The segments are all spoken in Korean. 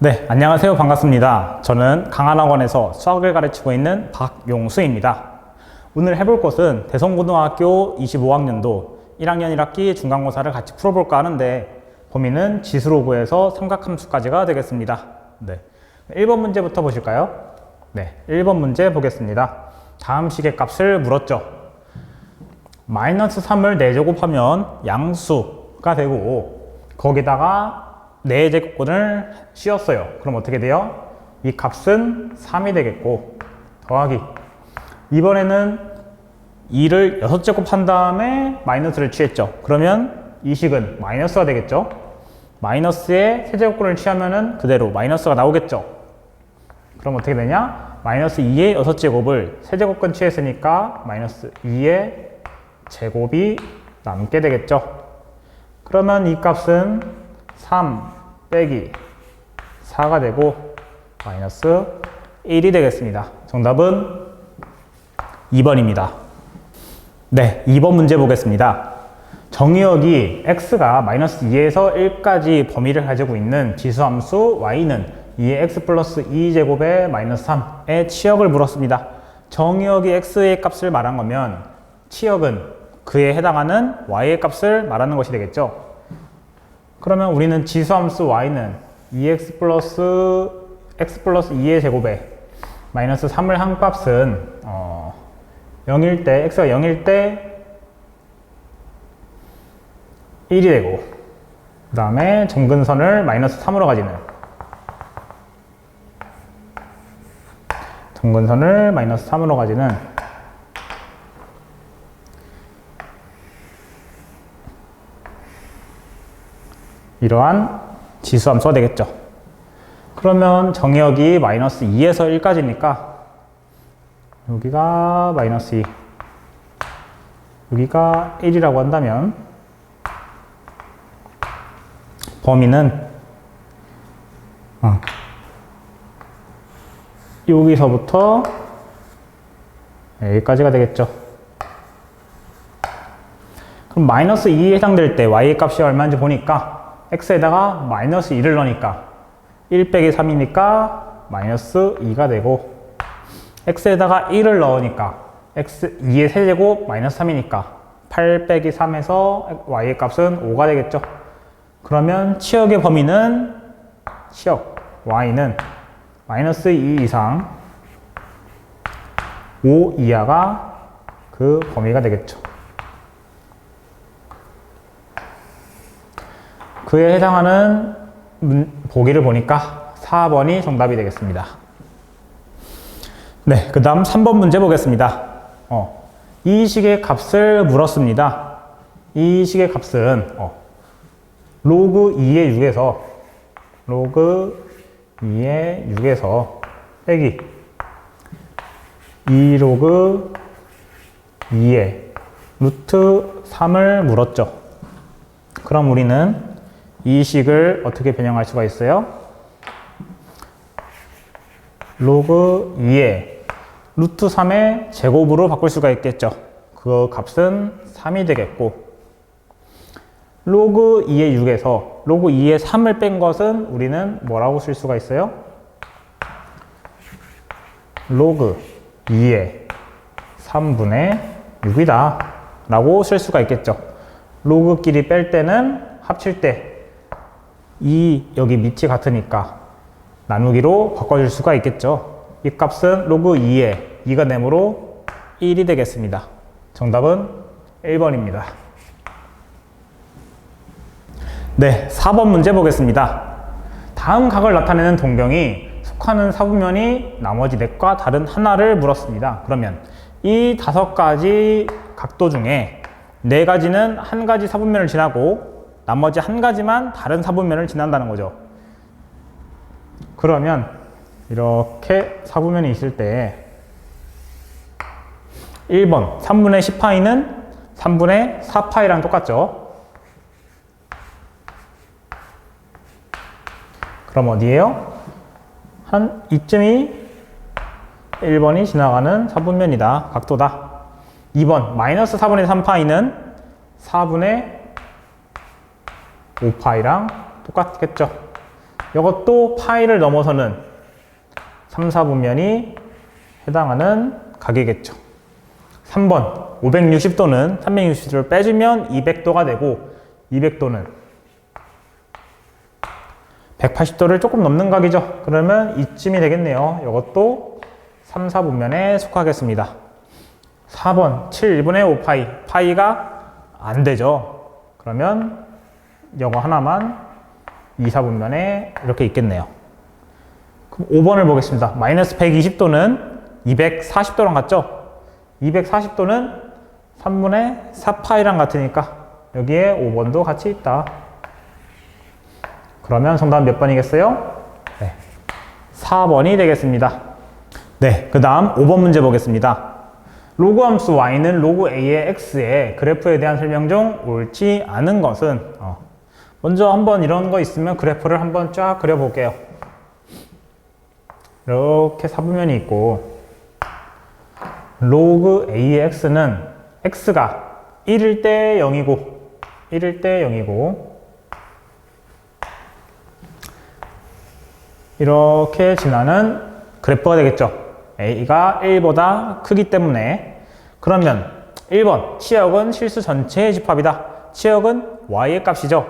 네, 안녕하세요. 반갑습니다. 저는 강한학원에서 수학을 가르치고 있는 박용수입니다. 오늘 해볼 것은 대성고등학교 25학년도 1학년 1학기 중간고사를 같이 풀어볼까 하는데 범위는 지수로9에서 삼각함수까지가 되겠습니다. 네, 1번 문제부터 보실까요? 네, 1번 문제 보겠습니다. 다음 식의 값을 물었죠. 마이너스 3을 4제곱하면 양수가 되고 거기다가 4제곱근을 씌웠어요. 그럼 어떻게 돼요? 이 값은 3이 되겠고 더하기 이번에는 2를 6제곱 한 다음에 마이너스를 취했죠. 그러면 이 식은 마이너스가 되겠죠. 마이너스에 세제곱근을 취하면은 그대로 마이너스가 나오겠죠. 그럼 어떻게 되냐? 마이너스 2의 6제곱을 세제곱근 취했으니까 마이너스 2의 제곱이 남게 되겠죠. 그러면 이 값은 3 빼기 4가 되고 마이너스 1이 되겠습니다. 정답은 2번입니다. 네, 2번 문제 보겠습니다. 정의역이 x가 마이너스 2에서 1까지 범위를 가지고 있는 지수함수 y는 2의 x 플러스 2제곱의 마이너스 3의 치역을 물었습니다. 정의역이 x의 값을 말한 거면 치역은 그에 해당하는 y의 값을 말하는 것이 되겠죠. 그러면 우리는 지수함수 y는 2x 플러스 x 플러스 2의 제곱에 마이너스 3을 한 값은 0일 때 x가 0일 때 1이 되고 그 다음에 점근선을 마이너스 3으로 가지는 점근선을 마이너스 3으로 가지는 이러한 지수함수가 되겠죠. 그러면 정의역이 마이너스 2에서 1까지니까 여기가 마이너스 2 여기가 1이라고 한다면 범위는 여기서부터 여기까지가 되겠죠. 그럼 마이너스 2에 해당될 때 y의 값이 얼마인지 보니까 x에다가 마이너스 2를 넣으니까 1 빼기 3이니까 마이너스 2가 되고 x에다가 1을 넣으니까 x 2의 세제곱 마이너스 3이니까 8 빼기 3에서 y의 값은 5가 되겠죠. 그러면 치역의 범위는 치역 y는 마이너스 2 이상 5 이하가 그 범위가 되겠죠. 그에 해당하는 보기를 보니까 4번이 정답이 되겠습니다. 네, 그 다음 3번 문제 보겠습니다. 이 식의 값을 물었습니다. 이 식의 값은 로그 2의 6에서 로그 2의 6에서 빼기 2 로그 2의 루트 3을 물었죠. 그럼 우리는 이 식을 어떻게 변형할 수가 있어요? 로그 2의 루트 3의 제곱으로 바꿀 수가 있겠죠. 그 값은 3이 되겠고 로그 2의 6에서 로그 2의 3을 뺀 것은 우리는 뭐라고 쓸 수가 있어요? 로그 2의 3분의 6이다 라고 쓸 수가 있겠죠. 로그끼리 뺄 때는 합칠 때 여기 밑이 같으니까 나누기로 바꿔줄 수가 있겠죠. 이 값은 로그 2에 2가 내므로 1이 되겠습니다. 정답은 1번입니다. 네, 4번 문제 보겠습니다. 다음 각을 나타내는 동경이 속하는 사분면이 나머지 넷과 다른 하나를 물었습니다. 그러면 이 5가지 각도 중에 4가지는 한 가지 사분면을 지나고 나머지 한 가지만 다른 사분면을 지난다는 거죠. 그러면 이렇게 사분면이 있을 때 1번 3분의 10파이는 3분의 4파이랑 똑같죠. 그럼 어디에요? 한 이쯤이 1번이 지나가는 사분면이다. 각도다. 2번 마이너스 4분의 3파이는 4분의 5파이랑 똑같겠죠. 이것도 파이를 넘어서는 3, 4분면이 해당하는 각이겠죠. 3번 560도는 360도를 빼주면 200도가 되고 200도는 180도를 조금 넘는 각이죠. 그러면 이쯤이 되겠네요. 이것도 3, 4분면에 속하겠습니다. 4번 7, 1분의 5파이. 파이가 안 되죠. 그러면 이거 하나만 2, 4분면에 이렇게 있겠네요. 그럼 5번을 보겠습니다. 마이너스 120도는 240도랑 같죠? 240도는 3분의 4파이랑 같으니까 여기에 5번도 같이 있다. 그러면 정답은 몇 번이겠어요? 네, 4번이 되겠습니다. 네, 그 다음 5번 문제 보겠습니다. 로그 함수 y는 로그 a의 x의 그래프에 대한 설명 중 옳지 않은 것은 먼저 한번 이런 거 있으면 그래프를 한번 쫙 그려볼게요. 이렇게 사분면이 있고 로그 a의 x는 x가 1일 때 0이고 1일 때 0이고 이렇게 지나는 그래프가 되겠죠. a가 1보다 크기 때문에. 그러면 1번 치역은 실수 전체의 집합이다. 치역은 y의 값이죠.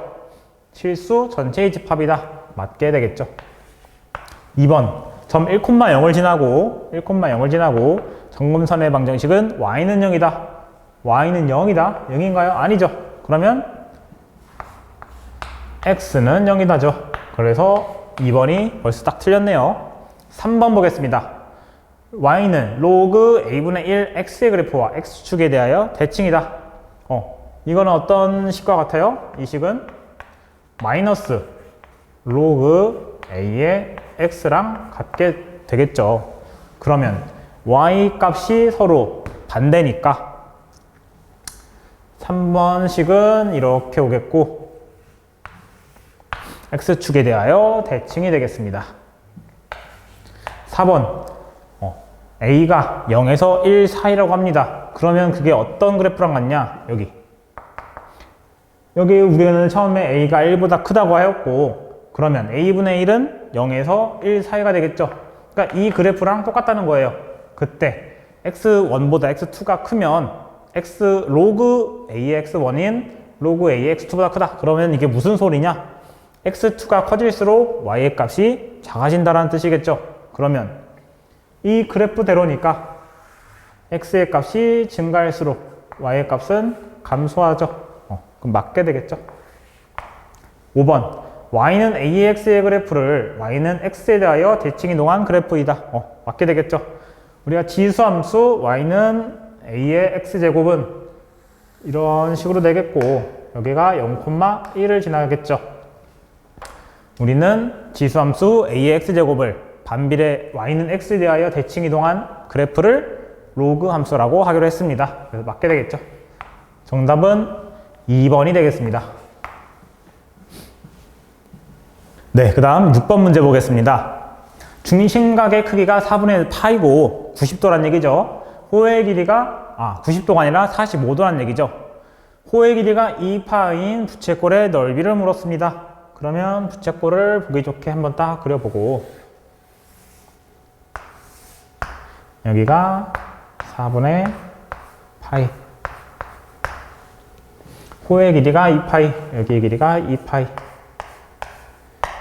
실수 전체의 집합이다. 맞게 되겠죠. 2번 점 1,0을 지나고 1,0을 지나고 점검선의 방정식은 y는 0이다. y는 0이다. 0인가요? 아니죠. 그러면 x는 0이다죠. 그래서 2번이 벌써 딱 틀렸네요. 3번 보겠습니다. y는 로그 a분의 1 x의 그래프와 x축에 대하여 대칭이다. 이거는 어떤 식과 같아요? 이 식은 마이너스 로그 a의 x랑 같게 되겠죠. 그러면 y 값이 서로 반대니까 3번식은 이렇게 오겠고 x축에 대하여 대칭이 되겠습니다. 4번 a가 0에서 1 사이라고 합니다. 그러면 그게 어떤 그래프랑 같냐? 여기 우리는 처음에 a가 1보다 크다고 하였고 그러면 a분의 1은 0에서 1 사이가 되겠죠. 그러니까 이 그래프랑 똑같다는 거예요. 그때 x1보다 x2가 크면 x 로그 a의 x1인 로그 a의 x2보다 크다. 그러면 이게 무슨 소리냐? x2가 커질수록 y의 값이 작아진다는 뜻이겠죠. 그러면 이 그래프대로니까 x의 값이 증가할수록 y의 값은 감소하죠. 그럼 맞게 되겠죠. 5번 y는 a의 x의 그래프를 y는 x에 대하여 대칭 이동한 그래프이다. 맞게 되겠죠. 우리가 지수함수 y는 a의 x제곱은 이런 식으로 되겠고 여기가 0,1을 지나겠죠. 우리는 지수함수 a의 x제곱을 반비례 y는 x에 대하여 대칭 이동한 그래프를 로그 함수라고 하기로 했습니다. 그래서 맞게 되겠죠. 정답은 2번이 되겠습니다. 네, 그 다음 6번 문제 보겠습니다. 중심각의 크기가 4분의 파이고 90도란 얘기죠. 호의 길이가 90도가 아니라 45도란 얘기죠. 호의 길이가 2파인 부채꼴의 넓이를 물었습니다. 그러면 부채꼴을 보기 좋게 한번 딱 그려보고 여기가 4분의 파이 호의 길이가 2파이 여기의 길이가 2파이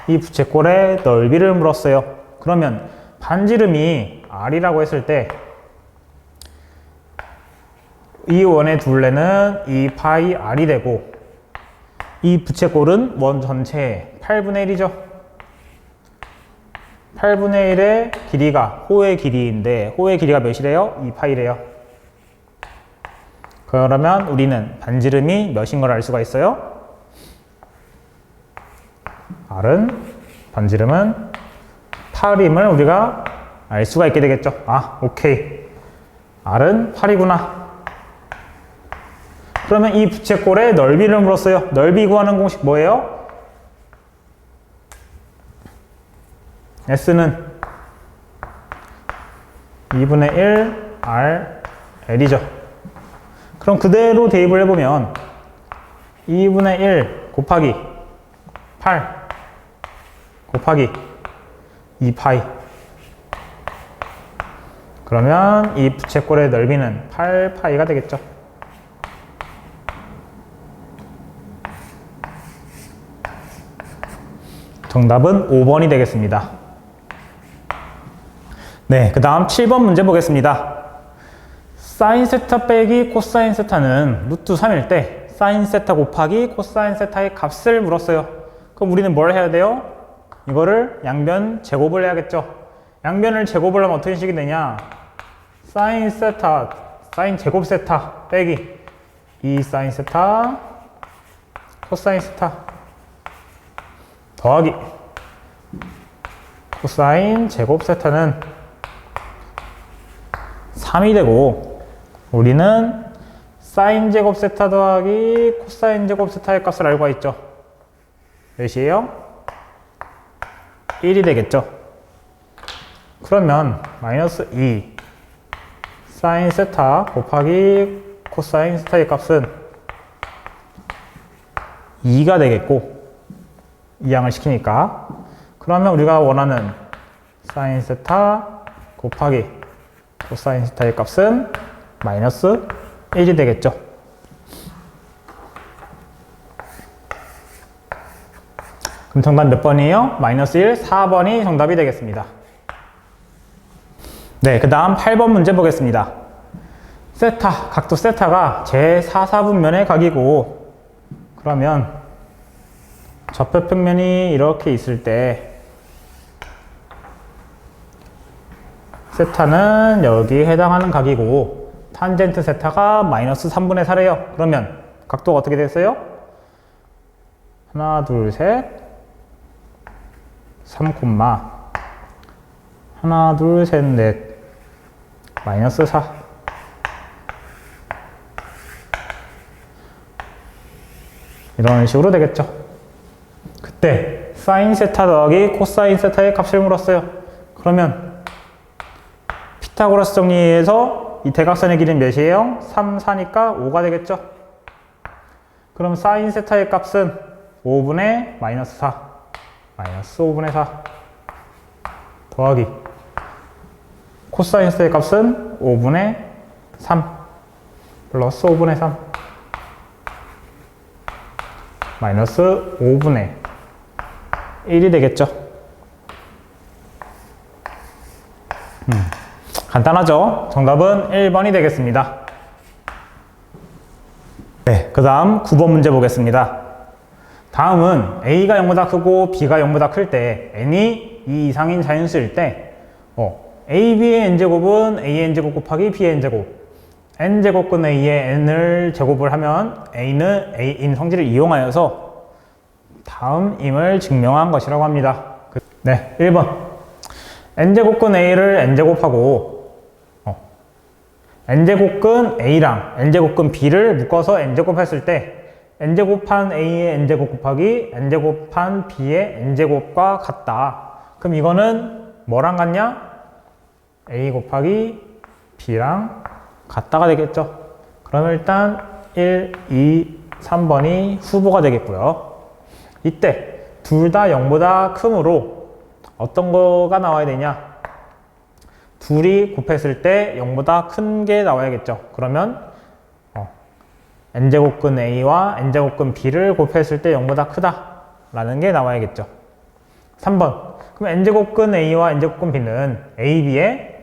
이 부채꼴의 넓이를 물었어요. 그러면 반지름이 r이라고 했을 때 이 원의 둘레는 2파이 r이 되고 이 부채꼴은 원 전체의 8분의 1이죠. 8분의 1의 길이가 호의 길이인데 호의 길이가 몇이래요? 2파이래요. 그러면 우리는 반지름이 몇인 걸 알 수가 있어요? r은 반지름은 8임을 우리가 알 수가 있게 되겠죠. 오케이. r은 8이구나. 그러면 이 부채꼴의 넓이를 물었어요. 넓이 구하는 공식 뭐예요? S는 2분의 1 R L이죠. 그럼 그대로 대입을 해보면 2분의 1 곱하기 8 곱하기 2파이. 그러면 이 부채꼴의 넓이는 8파이가 되겠죠. 정답은 5번이 되겠습니다. 네, 그 다음 7번 문제 보겠습니다. 사인 세타 빼기 코사인 세타는 루트 3일 때 사인 세타 곱하기 코사인 세타의 값을 물었어요. 그럼 우리는 뭘 해야 돼요? 이거를 양변 제곱을 해야겠죠. 양변을 제곱을 하면 어떤 식이 되냐? 사인 세타, 사인 제곱 세타 빼기 2 사인 세타 코사인 세타 더하기 코사인 제곱 세타는 3이 되고, 우리는 사인 제곱 세타 더하기 코사인 제곱 세타의 값을 알고 있죠. 몇이에요? 1이 되겠죠. 그러면 마이너스 2 사인 세타 곱하기 코사인 세타의 값은 2가 되겠고, 이항을 시키니까. 그러면 우리가 원하는 사인 세타 곱하기 코사인 세타의 값은 마이너스 1이 되겠죠. 그럼 정답 몇 번이에요? 마이너스 1, 4번이 정답이 되겠습니다. 네, 그 다음 8번 문제 보겠습니다. 세타, 각도 세타가 제4사분면의 각이고, 그러면 접혀평면이 이렇게 있을 때 세타는 여기에 해당하는 각이고, 탄젠트 세타가 마이너스 3분의 4래요. 그러면 각도가 어떻게 됐어요? 하나, 둘, 셋, 3, 하나, 둘, 셋, 넷, 마이너스 4. 이런 식으로 되겠죠. 그때 사인 세타 더하기 코사인 세타의 값을 물었어요. 그러면 피타고라스 정리에서 이 대각선의 길이는 몇이에요? 3, 4니까 5가 되겠죠. 그럼 사인 세타의 값은 5분의 마이너스 4, 마이너스 5분의 4 더하기 코사인 세타의 값은 5분의 3 플러스 5분의 3 마이너스 5분의 1이 되겠죠. 간단하죠? 정답은 1번이 되겠습니다. 네, 그 다음 9번 문제 보겠습니다. 다음은 A가 0보다 크고 B가 0보다 클 때 n이 2 이상인 자연수일 때 AB의 n제곱은 A의 n제곱 곱하기 B의 n제곱, n제곱근 A의 n을 제곱을 하면 A는 A인 성질을 이용하여서 다음임을 증명한 것이라고 합니다. 네, 1번 n제곱근 A를 n제곱하고 n제곱근 A랑 n제곱근 B를 묶어서 n제곱했을 때 n제곱한 A의 n제곱 곱하기 n제곱한 B의 n제곱과 같다. 그럼 이거는 뭐랑 같냐? A 곱하기 B랑 같다가 되겠죠. 그러면 일단 1, 2, 3번이 후보가 되겠고요. 이때 둘 다 0보다 크므로 어떤 거가 나와야 되냐? 둘이 곱했을 때 0보다 큰 게 나와야겠죠. 그러면 n제곱근 A와 n제곱근 B를 곱했을 때 0보다 크다 라는 게 나와야겠죠. 3번 그럼 n제곱근 A와 n제곱근 B는 A, B의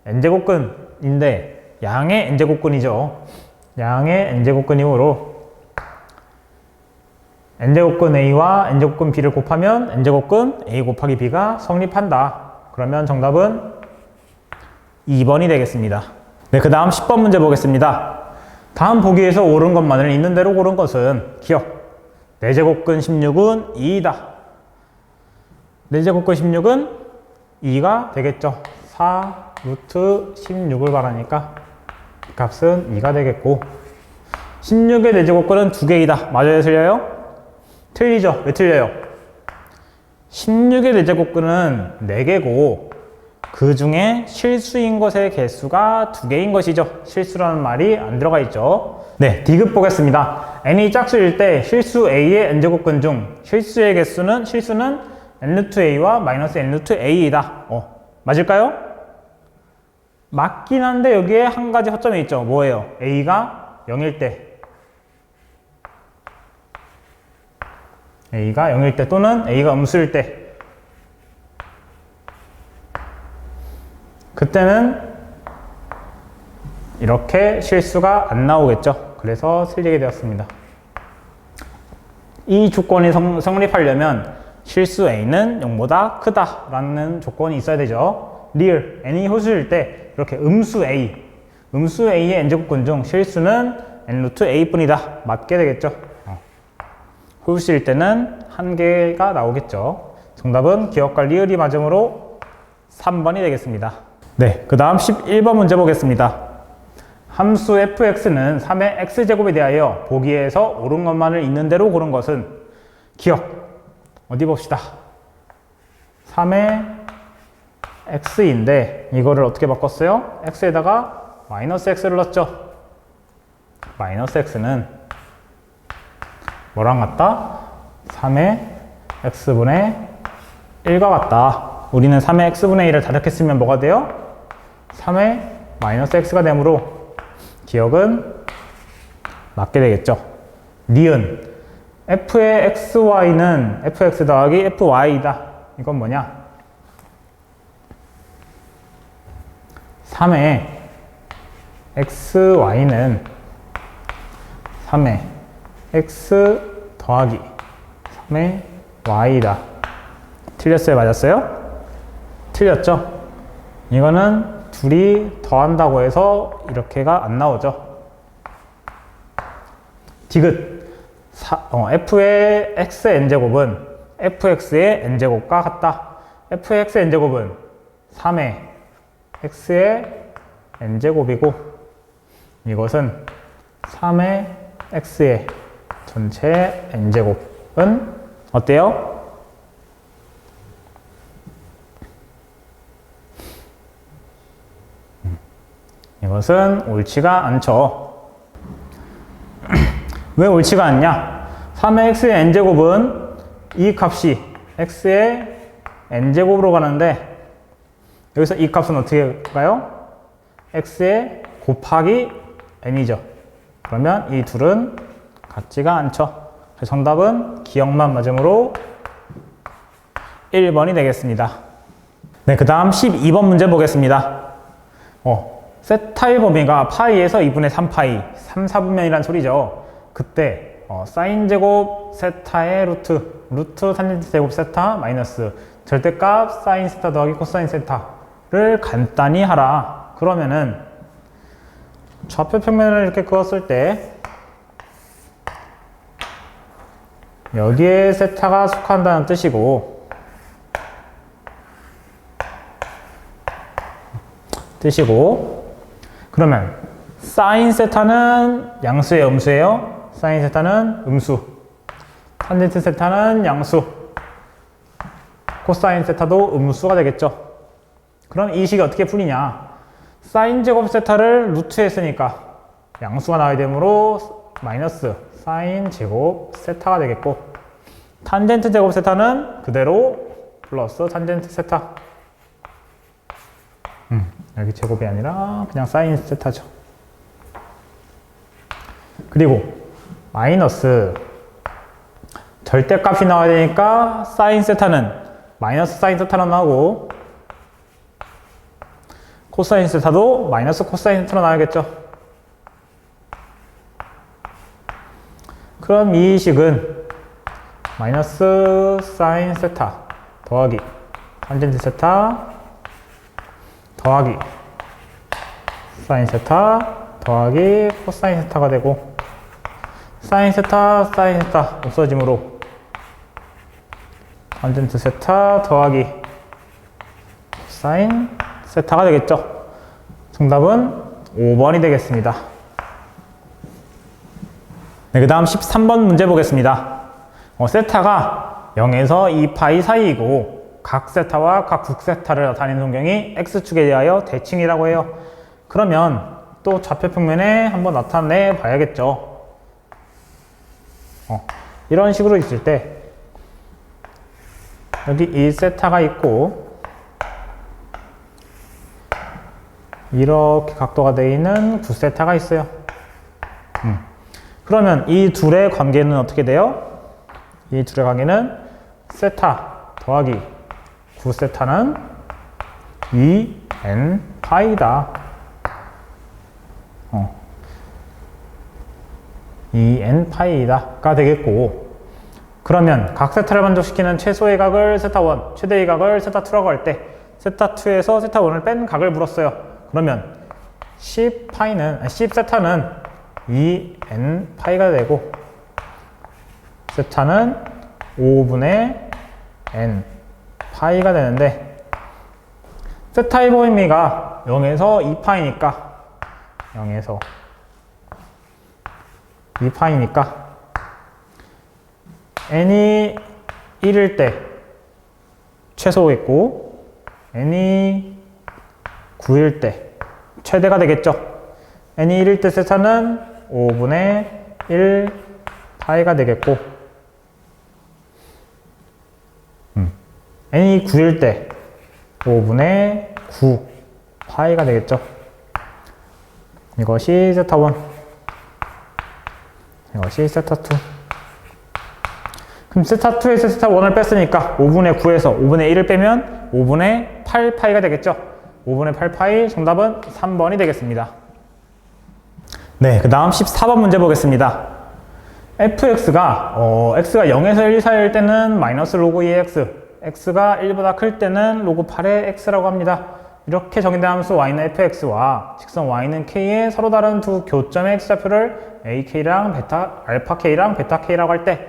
n제곱근인데 양의 n제곱근이죠. 양의 n제곱근이므로 n제곱근 A와 n제곱근 B를 곱하면 n제곱근 A 곱하기 B가 성립한다. 그러면 정답은 2번이 되겠습니다. 네, 그 다음 10번 문제 보겠습니다. 다음 보기에서 옳은 것만을 있는 대로 고른 것은 기억. 4제곱근 16은 2이다. 4제곱근 16은 2가 되겠죠. 4 루트 16을 말하니까 값은 2가 되겠고, 16의 4제곱근은 2개이다. 맞아요, 틀려요? 틀리죠. 왜 틀려요? 16의 4제곱근은 4개고 그 중에 실수인 것의 개수가 2개인 것이죠. 실수라는 말이 안 들어가 있죠. 네, D급 보겠습니다. n이 짝수일 때 실수 A의 n제곱근 중 실수의 개수는 n-a와 마이너스 n-a이다. 맞을까요? 맞긴 한데 여기에 한 가지 허점이 있죠. 뭐예요? a가 0일 때, a가 0일 때 또는 a가 음수일 때, 그때는 이렇게 실수가 안 나오겠죠. 그래서 틀리게 되었습니다. 이 조건이 성립하려면 실수 a는 0보다 크다라는 조건이 있어야 되죠. 리얼 n이 호수일 때 이렇게 음수 a의 n제곱근 중 실수는 n√a 뿐이다. 맞게 되겠죠. 호수일 때는 한 개가 나오겠죠. 정답은 기억과 리얼이 맞음으로 3번이 되겠습니다. 네, 그 다음 11번 문제 보겠습니다. 함수 fx는 3의 x제곱에 대하여 보기에서 옳은 것만을 있는 대로 고른 것은 기억. 어디 봅시다. 3의 x인데 이거를 어떻게 바꿨어요? x에다가 마이너스 x를 넣었죠. 마이너스 x는 뭐랑 같다? 3의 x분의 1과 같다. 우리는 3의 x분의 1을 다득했으면 뭐가 돼요? 3의 마이너스 x가 되므로 기억은 맞게 되겠죠. 니은 f의 xy는 fx 더하기 fy다. 이건 뭐냐? 3의 xy는 3의 x 더하기 3의 y다. 틀렸어요? 맞았어요? 틀렸죠? 이거는 둘이 더한다고 해서 이렇게가 안 나오죠. 디귿 f의 x의 n제곱은 fx의 n제곱과 같다. f의 x의 n제곱은 3의 x의 n제곱이고 이것은 3의 x의 전체 n제곱은 어때요? 이것은 옳지가 않죠. 왜 옳지가 않냐? 3의 x의 n제곱은 이 값이 x의 n제곱으로 가는데 여기서 이 값은 어떻게 가요? x의 곱하기 n이죠. 그러면 이 둘은 같지가 않죠. 그래서 정답은 기억만 맞음으로 1번이 되겠습니다. 네, 그 다음 12번 문제 보겠습니다. 세타의 범위가 파이에서 2분의 3파이, 3, 4분면이란 소리죠. 그때 사인 제곱 세타의 루트 탄젠트 제곱 세타 마이너스 절대값 사인 세타 더하기 코사인 세타를 간단히 하라. 그러면은 좌표 평면을 이렇게 그었을 때 여기에 세타가 속한다는 뜻이고 그러면 사인 세타는 양수예요, 음수예요? 사인 세타는 음수, 탄젠트 세타는 양수, 코사인 세타도 음수가 되겠죠. 그럼 이 식이 어떻게 풀리냐? 사인 제곱 세타를 루트에 쓰니까 양수가 나와야 되므로 마이너스 사인 제곱 세타가 되겠고 탄젠트 제곱 세타는 그대로 플러스 탄젠트 세타. 여기 제곱이 아니라 그냥 사인 세타죠. 그리고 마이너스 절대값이 나와야 되니까 사인 세타는 마이너스 사인 세타로 나오고 코사인 세타도 마이너스 코사인 세타로 나와야겠죠. 그럼 이 식은 마이너스 사인 세타 더하기 탄젠트 세타 더하기 사인 세타 더하기 코사인 세타가 되고 사인 세타 없어지므로 탄젠트 세타 더하기 사인 세타가 되겠죠. 정답은 5번이 되겠습니다. 네, 그 다음 13번 문제 보겠습니다. 세타가 0에서 2파이 사이이고 각 세타와 각 극세타를 나타내는 성경이 x축에 대하여 대칭이라고 해요. 그러면 또 좌표 평면에 한번 나타내 봐야겠죠. 이런 식으로 있을 때 여기 1세타가 있고 이렇게 각도가 되어 있는 9세타가 있어요. 그러면 이 둘의 관계는 어떻게 돼요? 이 둘의 관계는 세타 더하기 9세타는 2n 파이다. 2n 파이다가 되겠고, 그러면 각 세타를 만족시키는 최소의 각을 세타1, 최대의 각을 세타2라고 할 때 세타2에서 세타1을 뺀 각을 물었어요. 그러면 10세타는 2n 파이가 되고 세타는 5분의 n 파이가 되는데, 세타의 범위가 0에서 2파이니까 0에서 2파이니까 n이 1일 때 최소겠고 n이 9일 때 최대가 되겠죠. n이 1일 때 세타는 5분의 1 파이가 되겠고, n이 9일 때 5분의 9 파이가 되겠죠. 이것이 세타1, 이것이 세타2. 그럼 세타2에서 세타1을 뺐으니까 5분의 9에서 5분의 1을 빼면 5분의 8파이가 되겠죠. 5분의 8파이, 정답은 3번이 되겠습니다. 네, 그 다음 14번 문제 보겠습니다. fx가 x가 0에서 1 사이일 때는 마이너스 로그 2의 x, x가 1보다 클 때는 로그 8의 x라고 합니다. 이렇게 정의된 함수 y는 fx와 직선 y는 k의 서로 다른 두 교점의 x좌표를 ak랑 알파 k랑 베타 k라고 할 때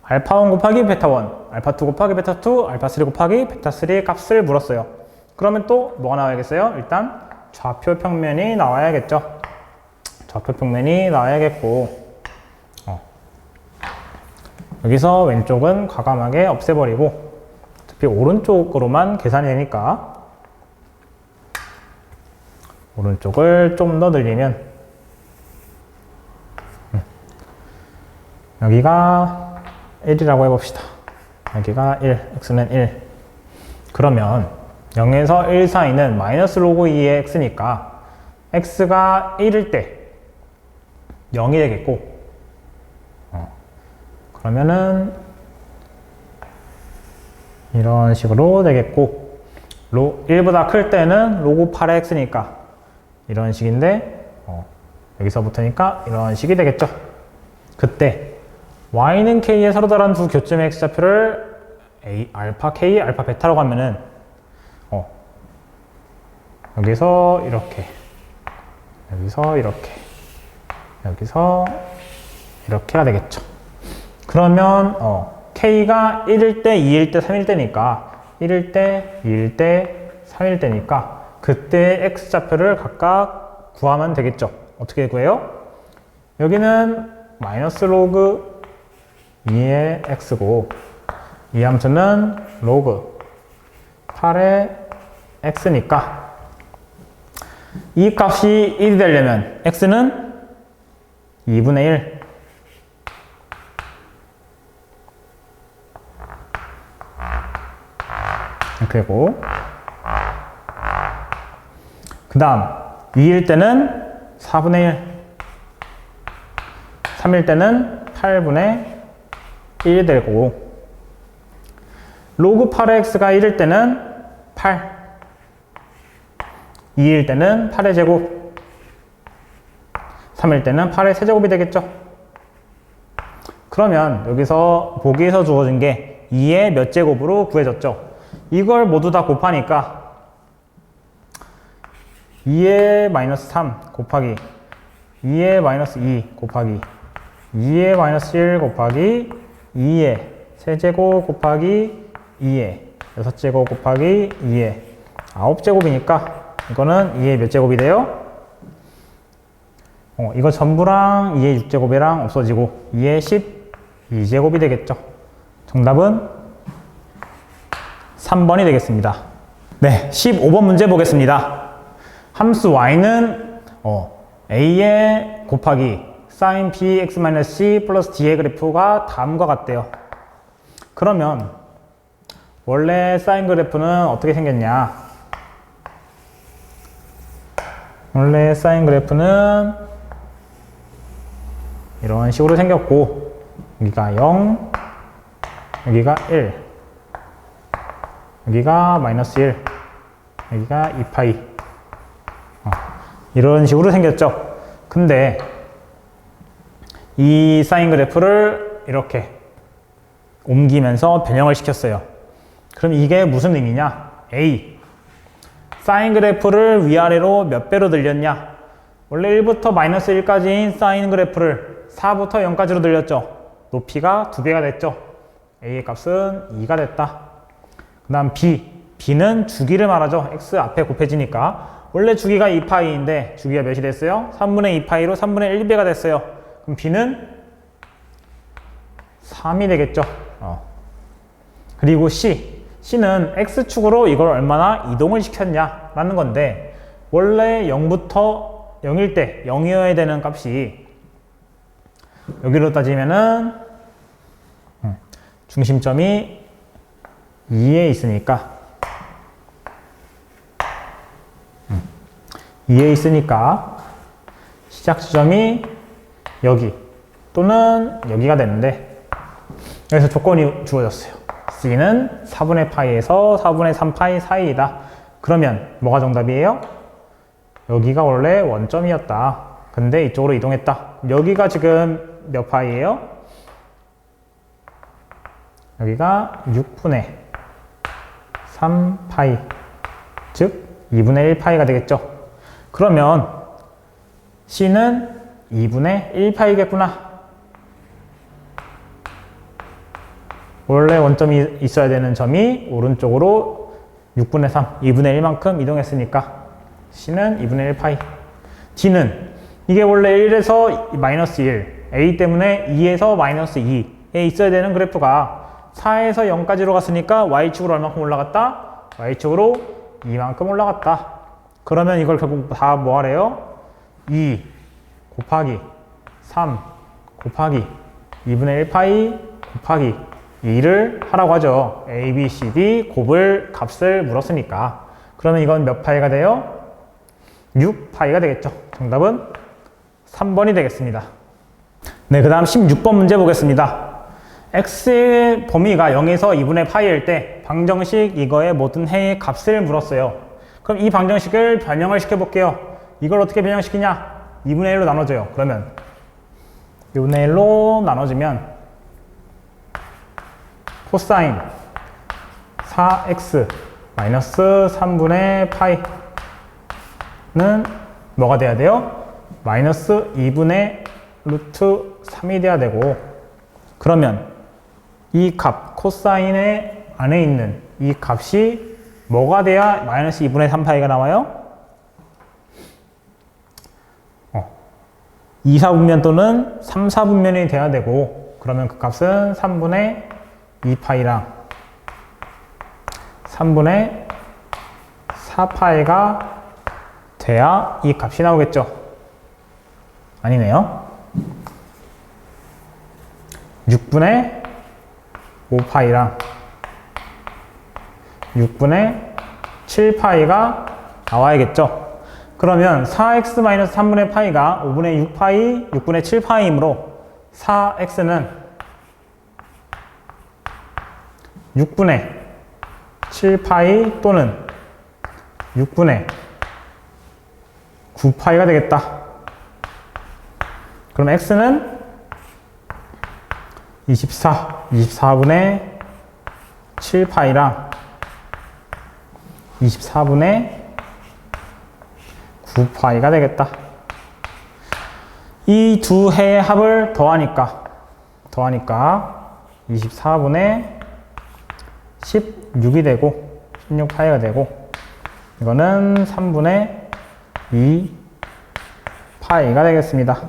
알파1 곱하기 베타1, 알파2 곱하기 베타2, 알파3 곱하기 베타3의 값을 물었어요. 그러면 또 뭐가 나와야겠어요? 일단 좌표 평면이 나와야겠죠. 좌표 평면이 나와야겠고, 여기서 왼쪽은 과감하게 없애버리고 어차피 오른쪽으로만 계산이 되니까 오른쪽을 좀 더 늘리면 여기가 1이라고 해봅시다. 여기가 1, x는 1. 그러면 0에서 1 사이는 마이너스 로그 2의 x니까 x가 1일 때 0이 되겠고, 그러면은 이런 식으로 되겠고, 1보다 클 때는 로그 8의 x니까 이런 식인데, 여기서부터니까 이런 식이 되겠죠. 그때 y는 k의 서로 다른 두 교점의 x좌표를 알파 k, 알파 베타라고 하면은 여기서 이렇게, 여기서 이렇게, 여기서 이렇게가 되겠죠. 그러면 k가 1일 때, 2일 때, 3일 때니까 1일 때, 2일 때, 3일 때니까 그때 x좌표를 각각 구하면 되겠죠. 어떻게 구해요? 여기는 마이너스 로그 2의 x고 이 함수는 로그 8의 x니까 이 값이 1이 되려면 x는 2분의 1 이렇게 되고, 그 다음 2일 때는 4분의 1, 3일 때는 8분의 1이 되고, 로그 8의 x가 1일 때는 8, 2일 때는 8의 제곱, 3일 때는 8의 세제곱이 되겠죠. 그러면 여기서 보기에서 주어진 게 2의 몇 제곱으로 구해졌죠. 이걸 모두 다 곱하니까 2의 마이너스 3 곱하기 2의 마이너스 2 곱하기 2의 마이너스 1 곱하기 2의 세제곱 곱하기 2의 6제곱 곱하기 2의 9제곱이니까 이거는 2의 몇 제곱이 돼요? 이거 전부랑 2의 6제곱이랑 없어지고 2의 12제곱이 되겠죠. 정답은 3번이 되겠습니다. 네, 15번 문제 보겠습니다. 함수 y는 a의 곱하기 sin bx-c 플러스 d의 그래프가 다음과 같대요. 그러면 원래 사인 그래프는 어떻게 생겼냐? 원래 사인 그래프는 이런 식으로 생겼고, 여기가 0, 여기가 1, 여기가 마이너스 1, 여기가 2파이. 이런 식으로 생겼죠. 근데 이 사인 그래프를 이렇게 옮기면서 변형을 시켰어요. 그럼 이게 무슨 의미냐? A. 사인 그래프를 위아래로 몇 배로 늘렸냐? 원래 1부터 마이너스 1까지인 사인 그래프를 4부터 0까지로 늘렸죠. 높이가 2배가 됐죠. A의 값은 2가 됐다. 그 다음 B. B는 주기를 말하죠. X 앞에 곱해지니까. 원래 주기가 2파이인데 주기가 몇이 됐어요? 3분의 2파이로 3분의 1배가 됐어요. 그럼 B는 3이 되겠죠. 그리고 C. C는 X축으로 이걸 얼마나 이동을 시켰냐 라는 건데, 원래 0부터 0일 때 0이어야 되는 값이 여기로 따지면은 중심점이 2에 있으니까 2에 있으니까 시작 지점이 여기 또는 여기가 되는데, 여기서 조건이 주어졌어요. C는 4분의 파이에서 4분의 3파이 사이이다. 그러면 뭐가 정답이에요? 여기가 원래 원점이었다. 근데 이쪽으로 이동했다. 여기가 지금 몇 파이예요? 여기가 6분의 3파이, 즉 2분의 1파이가 되겠죠. 그러면 C는 2분의 1파이겠구나. 원래 원점이 있어야 되는 점이 오른쪽으로 6분의 3, 2분의 1만큼 이동했으니까 C는 2분의 1파이. D는 이게 원래 1에서 마이너스 1, A 때문에 2에서 마이너스 2에 있어야 되는 그래프가 4에서 0까지로 갔으니까 Y축으로 얼마큼 올라갔다? Y축으로 2만큼 올라갔다. 그러면 이걸 결국 다 뭐 하래요? 2 곱하기 3 곱하기 2분의 1파이 곱하기 2를 하라고 하죠. A, B, C, D 곱을 값을 물었으니까. 그러면 이건 몇 파이가 돼요? 6파이가 되겠죠. 정답은 3번이 되겠습니다. 네, 그 다음 16번 문제 보겠습니다. X의 범위가 0에서 2분의 파이일 때 방정식 이거의 모든 해의 값을 물었어요. 그럼 이 방정식을 변형을 시켜볼게요. 이걸 어떻게 변형시키냐? 2분의 1로 나눠줘요. 그러면 2분의 1로 나눠주면 코사인 4x 마이너스 3분의 파이는 뭐가 돼야 돼요? 마이너스 2분의 루트 3이 돼야 되고, 그러면 이 값, 코사인의 안에 있는 이 값이 뭐가 돼야 마이너스 2분의 3파이가 나와요? 2, 4분면 또는 3, 4분면이 돼야 되고, 그러면 그 값은 3분의 2파이랑 3분의 4파이가 돼야 이 값이 나오겠죠. 아니네요. 6분의 5파이랑 6분의 7파이가 나와야겠죠. 그러면 4x-3분의 파이가 5분의 6파이, 6분의 7파이이므로 4x는 6분의 7파이 또는 6분의 9파이가 되겠다. 그럼 x는 24분의 7파이랑 24분의 9파이가 되겠다. 이 두 해의 합을 더하니까 24분의 16이 되고 16파이가 되고, 이거는 3분의 2파이가 되겠습니다.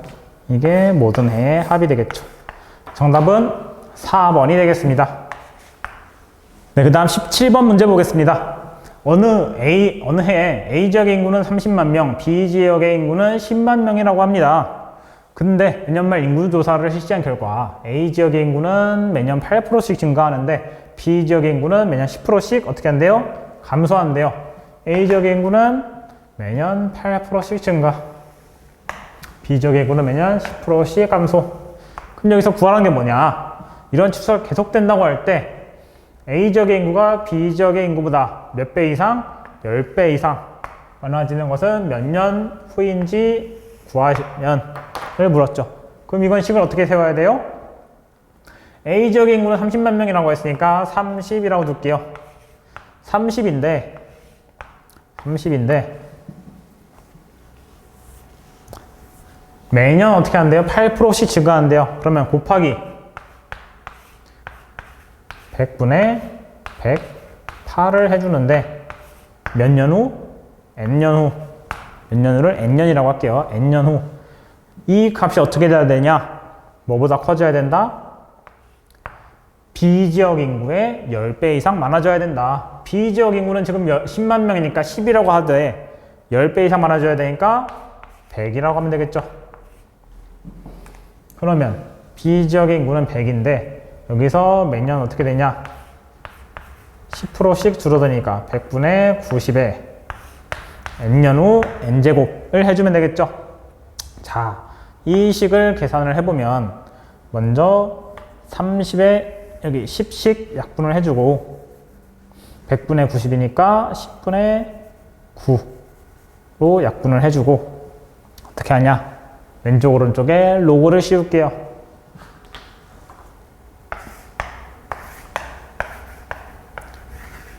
이게 모든 해의 합이 되겠죠. 정답은 4번이 되겠습니다. 네, 그 다음 17번 문제 보겠습니다. 어느 해에 A 지역의 인구는 30만 명, B 지역의 인구는 10만 명이라고 합니다. 근데 매년 말 인구 조사를 실시한 결과 A 지역의 인구는 매년 8%씩 증가하는데 B지역의 인구는 매년 10%씩 어떻게 한대요? 감소한대요. A지역의 인구는 매년 8%씩 증가. B지역의 인구는 매년 10%씩 감소. 그럼 여기서 구하라는 게 뭐냐? 이런 추세가 계속된다고 할 때 A지역의 인구가 B지역의 인구보다 몇 배 이상? 10배 이상 많아지는 것은 몇 년 후인지 구하시면을 물었죠. 그럼 이건 식을 어떻게 세워야 돼요? A지역의 인구는 30만 명이라고 했으니까 30이라고 둘게요. 30인데 매년 어떻게 한대요? 8%씩 증가한대요. 그러면 곱하기 100분의 108을 해주는데 몇 년 후? n년 후. 몇 년 후를 n년이라고 할게요. n년 후. 이 값이 어떻게 돼야 되냐? 뭐보다 커져야 된다? B지역 인구의 10배 이상 많아져야 된다. B지역 인구는 지금 10만 명이니까 10이라고 하되 10배 이상 많아져야 되니까 100이라고 하면 되겠죠. 그러면 B지역의 인구는 100인데 여기서 매년 어떻게 되냐? 10%씩 줄어드니까 100분의 90에 n년 후 n제곱을 해주면 되겠죠. 자, 이 식을 계산을 해보면 먼저 30에 여기 10씩 약분을 해주고 100분의 90이니까 10분의 9로 약분을 해주고 어떻게 하냐? 왼쪽 오른쪽에 로그를 씌울게요.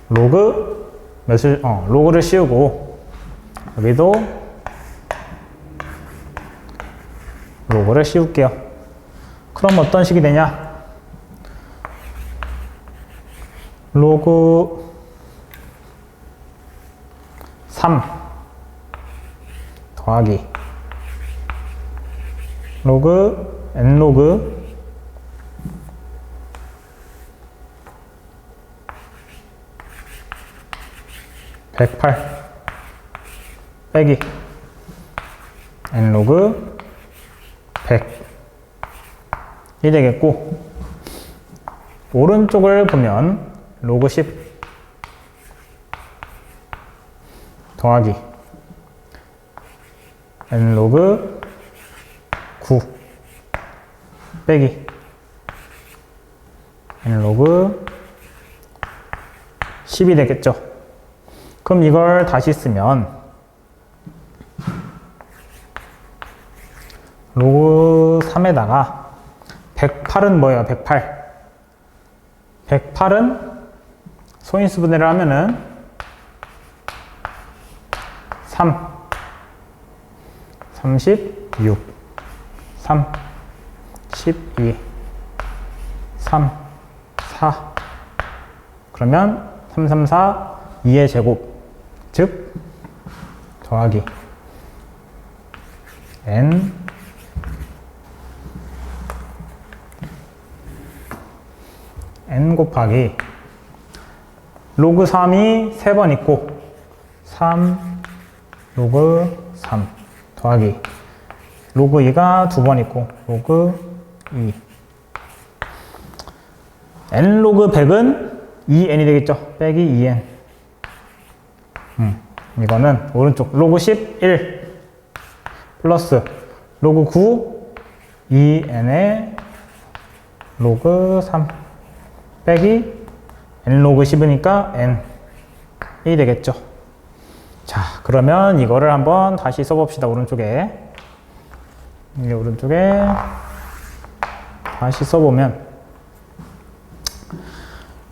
로그를 씌우고 여기도 로그를 씌울게요. 그럼 어떤 식이 되냐? 로그 3 더하기 로그 n로그 108 빼기 n로그 100이 되겠고 오른쪽을 보면 로그 10 더하기 n로그 9 빼기 n로그 10이 되겠죠. 그럼 이걸 다시 쓰면 로그 3에다가 108은 뭐예요? 108은 소인수 분해를 하면은 3 36 3 12 3 4 그러면 3 3 4 2의 제곱 즉 더하기 n 곱하기 로그 3이 3번 있고 3 로그 3 더하기 로그 2가 2번 있고 로그 2 n 로그 100은 2n이 되겠죠. 빼기 2n 이거는 오른쪽 로그 10 1 플러스 로그 9 2n의 로그 3 빼기 n 로그 10이니까 n이 되겠죠. 자, 그러면 이거를 한번 다시 써봅시다. 오른쪽에 다시 써보면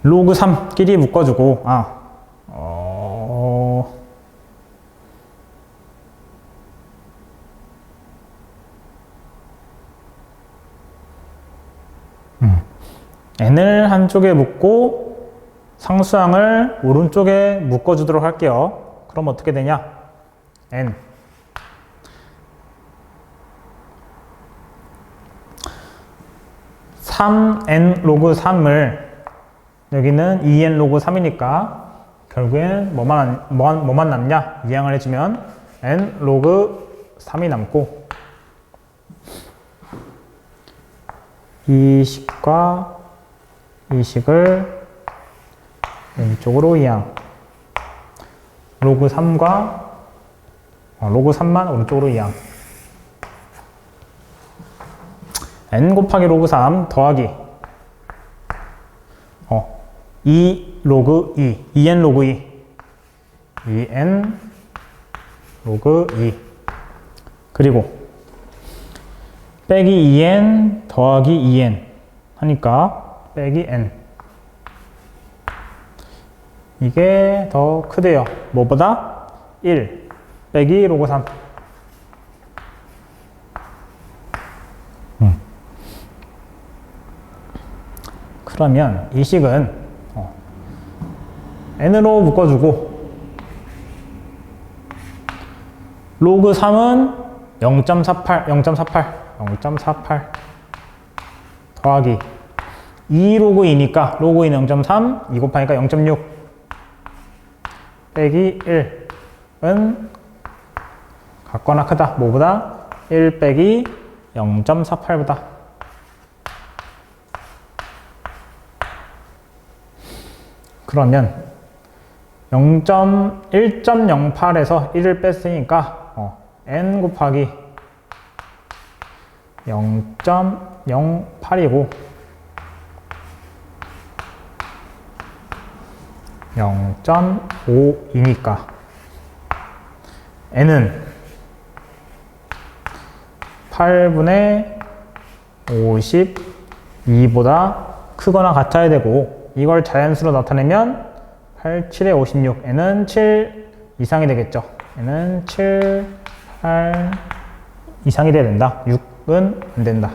로그 3끼리 묶어주고 n을 한쪽에 묶고 상수항을 오른쪽에 묶어주도록 할게요. 그럼 어떻게 되냐? n 3n 로그 3을 여기는 2n 로그 3이니까 결국엔 뭐만 남냐? 이항을 해주면 n 로그 3이 남고 이 식과 이 식을 왼쪽으로 이항. 로그 3과 로그 3만 오른쪽으로 이항. n 곱하기 로그 3 더하기 2 로그 2, 2n 로그 2, 2n 로그 2 그리고 빼기 2n 더하기 2n 하니까 빼기 n. 이게 더 크대요. 뭐보다? 1 빼기 로그 3. 그러면 이 식은 n으로 묶어주고 로그 3은 0.48 더하기 2 로그 2니까 로그 2는 0.3, 2 곱하니까 0.6 빼기 1은 같거나 크다. 뭐보다? 1 빼기 0.48보다. 그러면 1.08에서 1을 뺐으니까 n 곱하기 0.08이고 0.52니까 n은 8분의 52보다 크거나 같아야 되고 이걸 자연수로 나타내면 8, 7에 56, n은 7 이상이 되겠죠. n은 7, 8 이상이 돼야 된다. 6은 안 된다.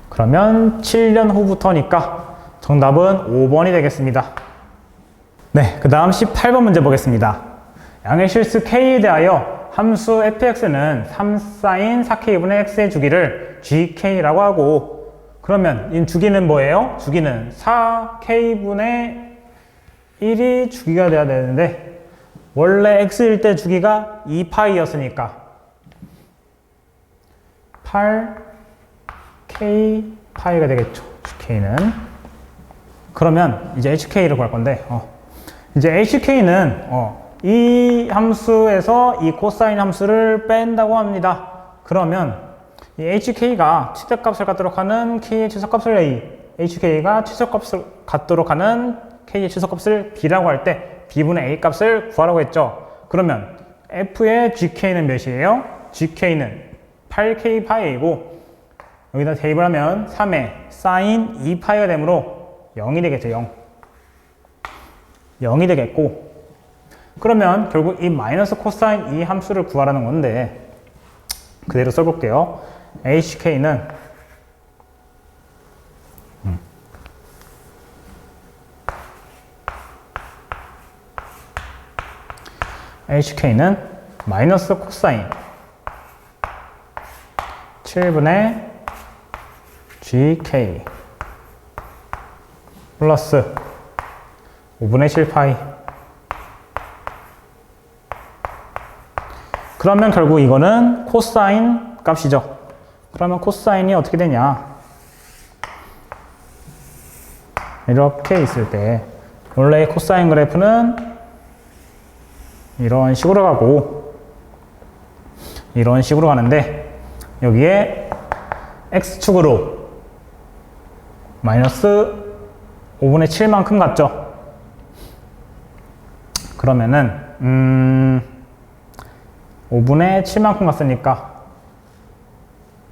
그러면 7년 후부터니까 정답은 5번이 되겠습니다. 네, 그 다음 18번 문제 보겠습니다. 양의 실수 k에 대하여 함수 fx는 3sin 4k분의 x의 주기를 gk라고 하고 그러면 이 주기는 뭐예요? 주기는 4k분의 1이 주기가 돼야 되는데 원래 x일 때 주기가 2파이였으니까 8k 파이가 되겠죠. gk는. 그러면 이제 hk를 구할 건데 이제 hk는 이 함수에서 이 코사인 함수를 뺀다고 합니다. 그러면 이 hk가 최대값을 갖도록 하는 k의 최소값을 a, hk가 최소값을 갖도록 하는 k의 최소값을 b라고 할 때 b분의 a 값을 구하라고 했죠. 그러면 f의 gk는 몇이에요? gk는 8k 파이이고 여기다 대입을 하면 3의 sin 2파이가 되므로 0이 되겠죠. 0이 되겠고 그러면 결국 이 마이너스 코사인 이 함수를 구하라는 건데 그대로 써볼게요. hk는 마이너스 코사인 7분의 gk 플러스 5분의 7파이. 그러면 결국 이거는 코사인 값이죠. 그러면 코사인이 어떻게 되냐? 이렇게 있을 때 원래 코사인 그래프는 이런 식으로 가고 이런 식으로 가는데 여기에 x축으로 마이너스 5분의 7만큼 갔죠. 그러면은 5분의 7만큼 갔으니까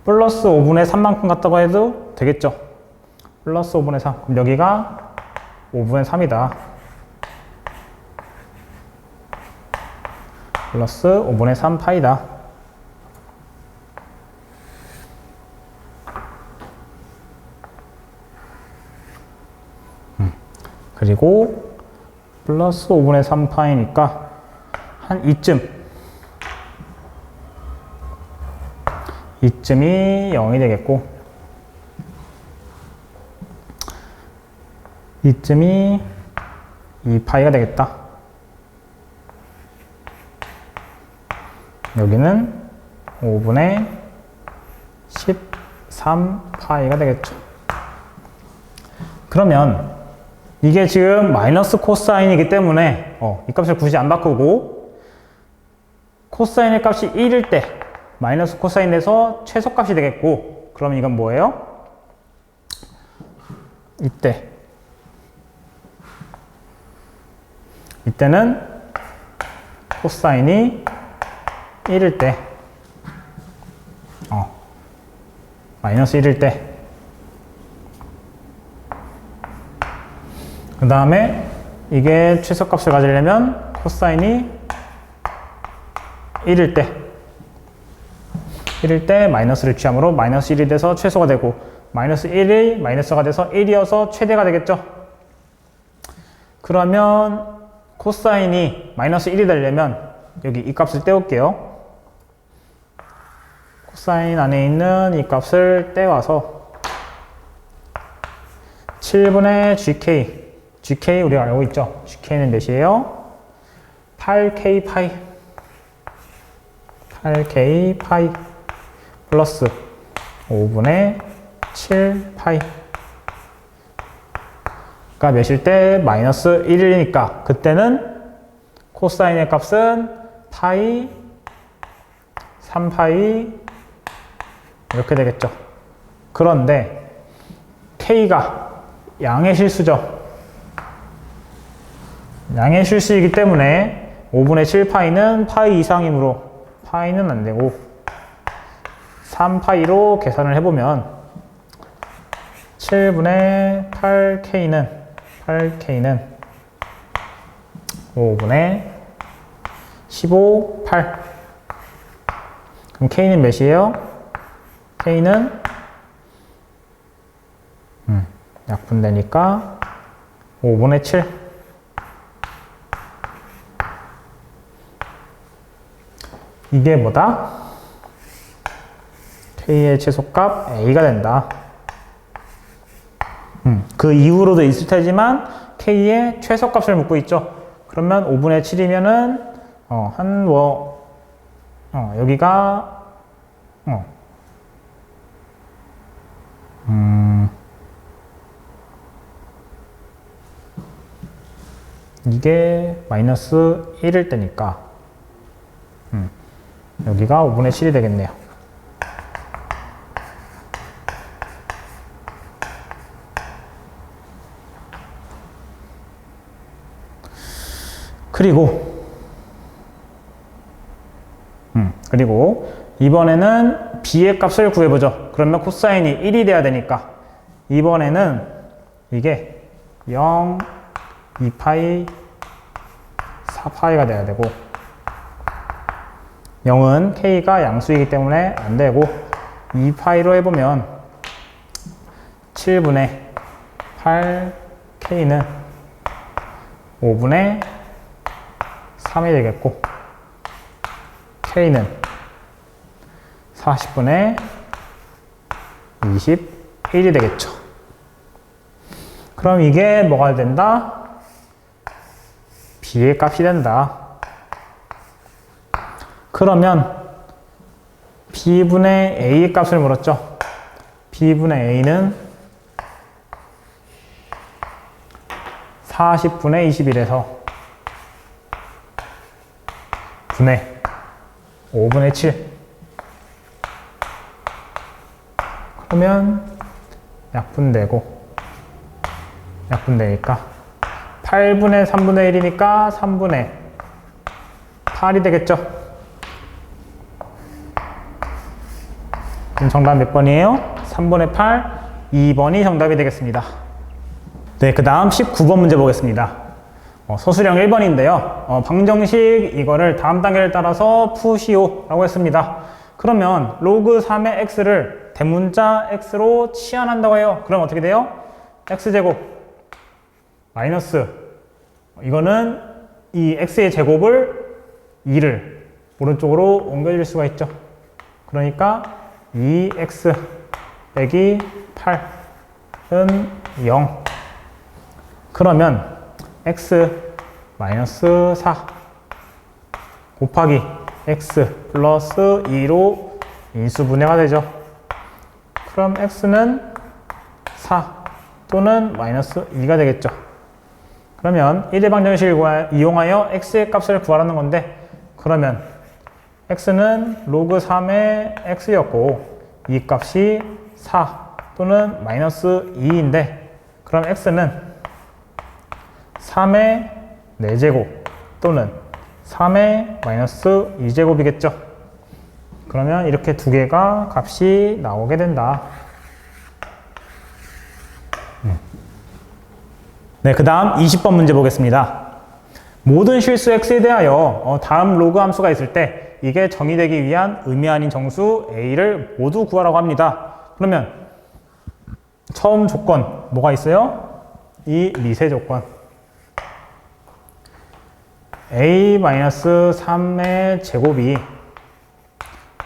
플러스 5분의 3만큼 갔다고 해도 되겠죠. 플러스 5분의 3. 그럼 여기가 5분의 3이다. 플러스 5분의 3파이다. 그리고 플러스 5분의 3파이니까 한 이쯤이 0이 되겠고 이쯤이 2파이가 되겠다. 여기는 5분의 13파이가 되겠죠. 그러면 이게 지금 마이너스 코사인이기 때문에 이 값을 굳이 안 바꾸고 코사인의 값이 1일 때 마이너스 코사인 돼서 최소값이 되겠고, 그럼 이건 뭐예요? 이때는 코사인이 1일 때 마이너스 1일 때, 그 다음에 이게 최소값을 가지려면 코사인이 1일 때 마이너스를 취함으로 마이너스 1이 돼서 최소가 되고, 마이너스 1이 마이너스가 돼서 1이어서 최대가 되겠죠. 그러면 코사인이 마이너스 1이 되려면 여기 이 값을 떼올게요. 코사인 안에 있는 이 값을 떼와서 7분의 GK 우리가 알고 있죠? GK는 몇이에요? 8K 파이 플러스 5분의 7파이가 몇일 때? 마이너스 1이니까 그때는 코사인의 값은 파이 3파이 이렇게 되겠죠. 그런데 K가 양의 실수죠. 양의 실수이기 때문에 5분의 7파이는 파이 이상이므로 파이는 안 되고 3파이로 계산을 해보면 7분의 8K는 5분의 15, 8. 그럼 K는 몇이에요? K는 약분되니까 5분의 7. 이게 뭐다? K의 최소값 A가 된다. 그 이후로도 있을 테지만 K의 최소값을 묻고 있죠. 그러면 5분의 7이면은 여기가 이게 마이너스 1일 때니까 여기가 5분의 7이 되겠네요. 그리고 이번에는 B의 값을 구해보죠. 그러면 코사인이 1이 돼야 되니까 이번에는 이게 0, 2파이, 4파이가 돼야 되고 0은 K가 양수이기 때문에 안 되고 2파이로 해보면 7분의 8K는 5분의 3이 되겠고 K는 40분의 21이 되겠죠. 그럼 이게 뭐가 된다? B의 값이 된다. 그러면 B분의 A의 값을 물었죠. B분의 A는 40분의 21에서 분의 5분의 7. 그러면 약분되니까 8분의 3분의 1이니까 3분의 8이 되겠죠. 그럼 정답 몇 번이에요? 3분의 8, 2번이 정답이 되겠습니다. 네, 그 다음 19번 문제 보겠습니다. 서술형 1번인데요. 방정식 이거를 다음 단계를 따라서 푸시오 라고 했습니다. 그러면 로그 3의 x를 대문자 x로 치환한다고 해요. 그럼 어떻게 돼요? x제곱 마이너스 이거는 이 x의 제곱을 2를 오른쪽으로 옮겨줄 수가 있죠. 그러니까 2x 빼기 8은 0. 그러면 x 마이너스 4 곱하기 x 플러스 2로 인수분해가 되죠. 그럼 x는 4 또는 마이너스 2가 되겠죠. 그러면 1의 방정식을 이용하여 x의 값을 구하라는 건데, 그러면 x는 로그 3의 x였고 이 값이 4 또는 마이너스 2인데, 그럼 x는 3의 4제곱 또는 3의 마이너스 2제곱이겠죠. 그러면 이렇게 두 개가 값이 나오게 된다. 네, 그 다음 20번 문제 보겠습니다. 모든 실수 x에 대하여 다음 로그 함수가 있을 때 이게 정의되기 위한 의미 아닌 정수 a를 모두 구하라고 합니다. 그러면 처음 조건 뭐가 있어요? 이 미세 조건. a-3의 제곱이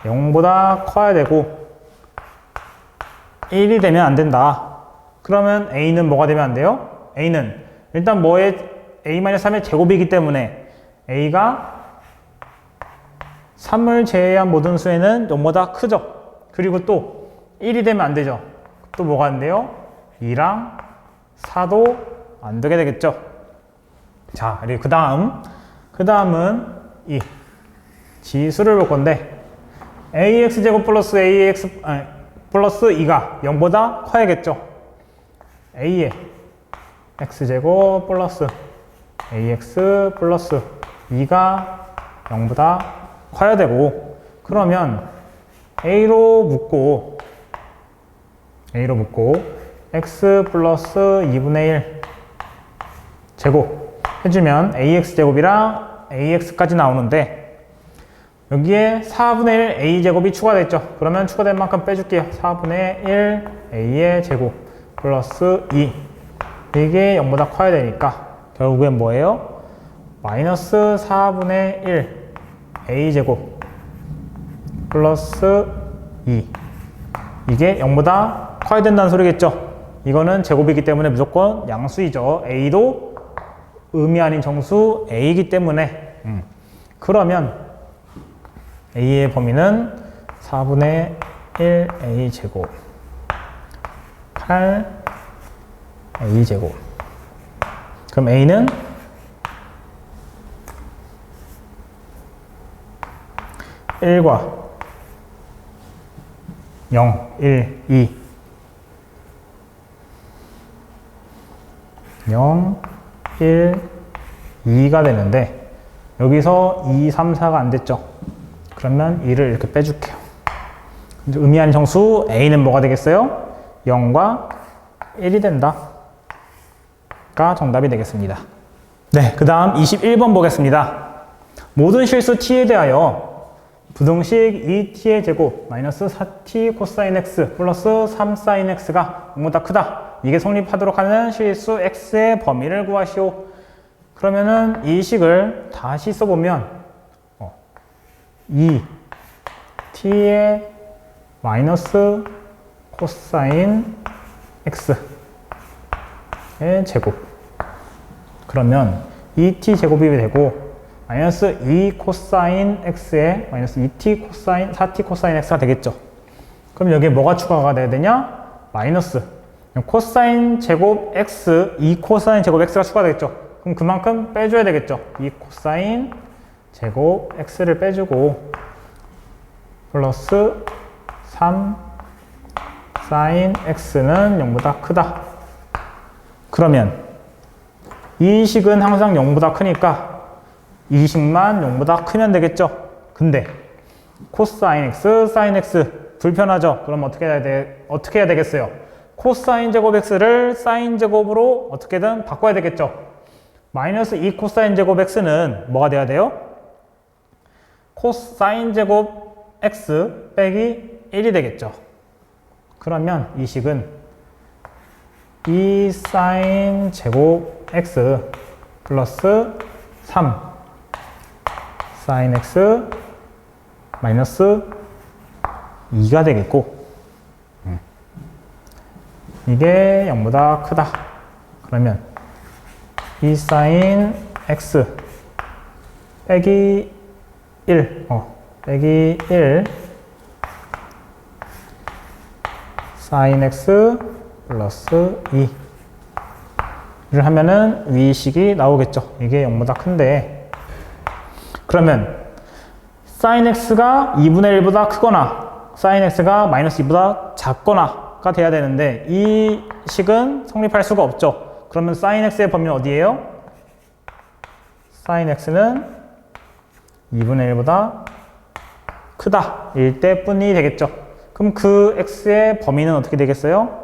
0보다 커야 되고 1이 되면 안 된다. 그러면 a는 뭐가 되면 안 돼요? a는 일단 뭐의 a-3의 제곱이기 때문에 a가 3을 제외한 모든 수에는 0보다 크죠. 그리고 또 1이 되면 안 되죠. 또 뭐가 안 돼요? 2랑 4도 안 되게 되겠죠. 자, 그리고 그 다음은 이 지수를 볼 건데, ax제곱 플러스 플러스 2가 0보다 커야겠죠. a의 x제곱 플러스 ax 플러스 2가 0보다 커야 되고, 그러면 a로 묶고 x 플러스 2분의 1 제곱 해주면 ax제곱이랑 ax까지 나오는데, 여기에 4분의 1 a제곱이 추가됐죠. 그러면 추가된 만큼 빼줄게요. 4분의 1 a의 제곱 플러스 2, 이게 0보다 커야 되니까 결국엔 뭐예요? 마이너스 4분의 1 a제곱 플러스 2, 이게 0보다 커야 된다는 소리겠죠. 이거는 제곱이기 때문에 무조건 양수이죠. a도 의미 아닌 정수 a이기 때문에. 그러면 a의 범위는 4분의 1 a제곱 8 a제곱. 그럼 a는 1과 0, 1, 2 0, 1, 2가 되는데, 여기서 2, 3, 4가 안 됐죠. 그러면 2를 이렇게 빼줄게요. 의미 아닌 정수 a는 뭐가 되겠어요? 0과 1이 된다 가 정답이 되겠습니다. 네, 그 다음 21번 보겠습니다. 모든 실수 t에 대하여 부등식 2t의 제곱 마이너스 4t 코사인 x 플러스 3사인 x가 0보다 크다. 이게 성립하도록 하는 실수 x의 범위를 구하시오. 그러면은 이 식을 다시 써보면 2t의 마이너스 코사인 x의 제곱, 그러면 2t 제곱이 되고 마이너스 2 코사인 x에 마이너스 2t 코사인 4t 코사인 x가 되겠죠. 그럼 여기에 뭐가 추가가 돼야 되냐? 마이너스 코사인 제곱 x, 2 코사인 제곱 x가 추가되겠죠. 그럼 그만큼 빼줘야 되겠죠. 2 코사인 제곱 x를 빼주고 플러스 3 사인 x는 0보다 크다. 그러면 이 식은 항상 0보다 크니까 이 식만 0보다 크면 되겠죠. 근데 코사인 x, 사인 x 불편하죠. 그럼 어떻게 해야 되겠어요? 코사인 제곱 x를 사인 제곱으로 어떻게든 바꿔야 되겠죠. 마이너스 2 코사인 제곱 x는 뭐가 돼야 돼요? 코사인 제곱 x 빼기 1이 되겠죠. 그러면 이 식은 2 사인 제곱 x 플러스 3 사인 x 마이너스 2가 되겠고, 이게 0보다 크다. 그러면 2 사인 x 빼기 1 빼기 1 사인 x 플러스 2, 를 하면은 위식이 나오겠죠. 이게 0보다 큰데, 그러면 sin x가 2분의 1보다 크거나 sin x가 마이너스 2보다 작거나가 돼야 되는데 이 식은 성립할 수가 없죠. 그러면 sin x의 범위는 어디예요? sin x는 2분의 1보다 크다 일 때뿐이 되겠죠. 그럼 그 x의 범위는 어떻게 되겠어요?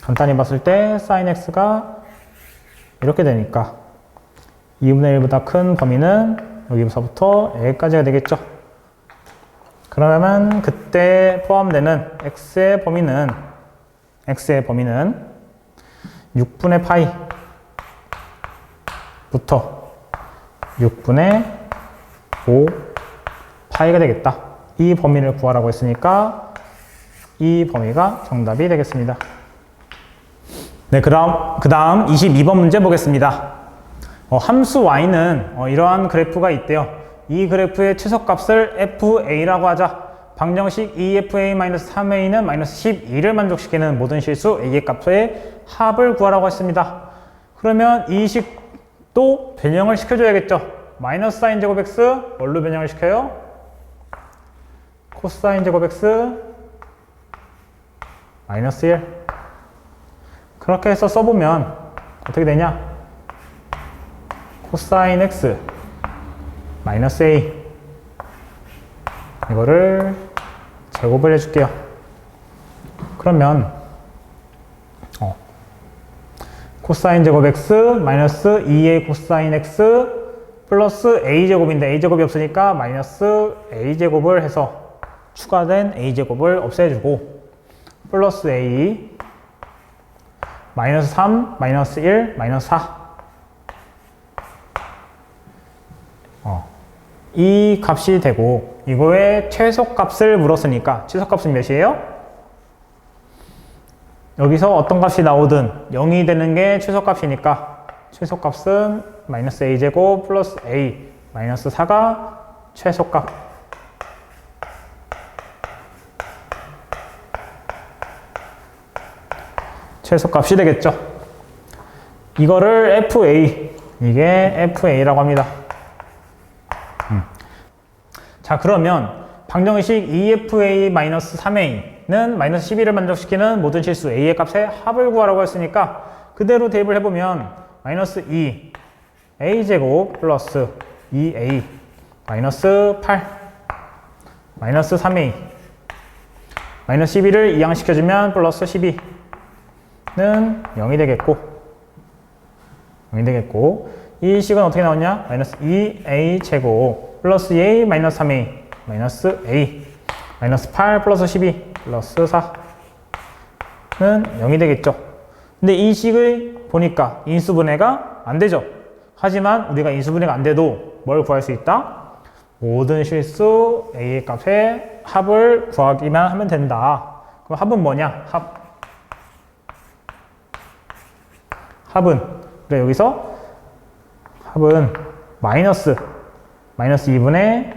간단히 봤을 때 sin x가 이렇게 되니까 2분의 1보다 큰 범위는 여기서부터 여기까지가 되겠죠. 그러면 그때 포함되는 x의 범위는 6분의 파이부터 6분의 5 파이가 되겠다. 이 범위를 구하라고 했으니까 이 범위가 정답이 되겠습니다. 네, 그 다음 22번 문제 보겠습니다. 함수 y는 이러한 그래프가 있대요. 이 그래프의 최소값을 fa라고 하자. 방정식 2fa-3a는 마이너스 12를 만족시키는 모든 실수 a의 값의 합을 구하라고 했습니다. 그러면 이 식도 변형을 시켜줘야겠죠. 마이너스 사인 제곱 x 뭘로 변형을 시켜요? 코사인 제곱 x 마이너스 1. 그렇게 해서 써보면 어떻게 되냐? 코사인 x 마이너스 a 이거를 제곱을 해줄게요. 그러면 코사인 제곱 x 마이너스 2a 코사인 x 플러스 a 제곱인데 a 제곱이 없으니까 마이너스 a 제곱을 해서 추가된 a 제곱을 없애주고 플러스 a 마이너스 3 마이너스 1 마이너스 4 이 값이 되고 이거의 최소값을 물었으니까 최소값은 몇이에요? 여기서 어떤 값이 나오든 0이 되는 게 최소값이니까 최소값은 마이너스 a제곱 플러스 a 마이너스 4가 최소값. 최소값이 되겠죠. 이거를 fa, 이게 fa라고 합니다. 자, 그러면 방정식 2fa-3a는 마이너스 12를 만족시키는 모든 실수 a의 값의 합을 구하라고 했으니까 그대로 대입을 해보면 마이너스 2a제곱 플러스 2a 마이너스 8 마이너스 3a 마이너스 12를 이항시켜주면 플러스 12는 0이 되겠고 이 식은 어떻게 나오냐? 마이너스 2a 제곱 플러스 2a 마이너스 3a 마이너스 a 마이너스 8 플러스 12 플러스 4는 0이 되겠죠. 근데 이 식을 보니까 인수분해가 안 되죠. 하지만 우리가 인수분해가 안 돼도 뭘 구할 수 있다? 모든 실수 a의 값의 합을 구하기만 하면 된다. 그럼 합은 뭐냐? 합은 그래 여기서 합은 마이너스 2분의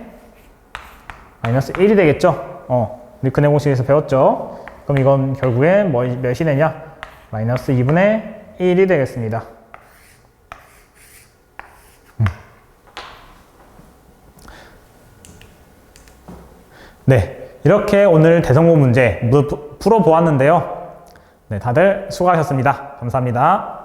마이너스 1이 되겠죠. 우리 근해 공식에서 배웠죠. 그럼 이건 결국에 몇이 되냐? 마이너스 2분의 1이 되겠습니다. 네, 이렇게 오늘 대성공 문제 풀어보았는데요. 네, 다들 수고하셨습니다. 감사합니다.